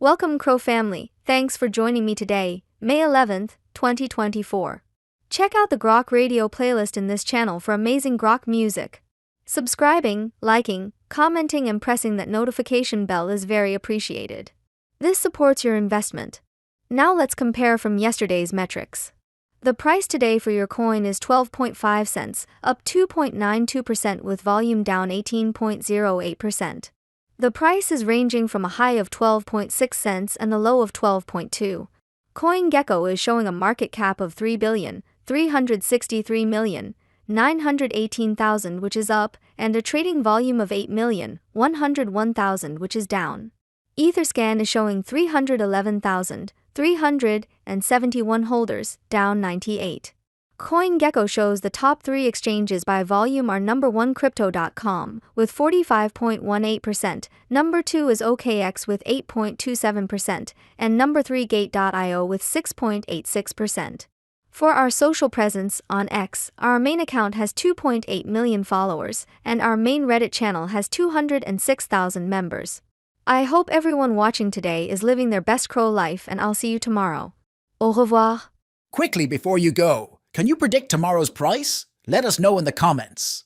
Welcome, CRO family. Thanks for joining me today, May 11th, 2024. Check out the Grok radio playlist in this channel for amazing Grok music. Subscribing, liking, commenting, and pressing that notification bell is very appreciated. This supports your investment. Now let's compare from yesterday's metrics. The price today for your coin is 12.5 cents, up 2.92% with volume down 18.08%. The price is ranging from a high of 12.6 cents and a low of 12.2. CoinGecko is showing a market cap of 3,363,918,000, which is up, and a trading volume of 8,101,000, which is down. Etherscan is showing 311,371 holders, down 98. CoinGecko shows the top 3 exchanges by volume are number 1 Crypto.com with 45.18%, number 2 is OKX with 8.27%, and number 3 Gate.io with 6.86%. For our social presence on X, our main account has 2.8 million followers, and our main Reddit channel has 206,000 members. I hope everyone watching today is living their best CRO life, and I'll see you tomorrow. Au revoir. Quickly before you go, can you predict tomorrow's price? Let us know in the comments.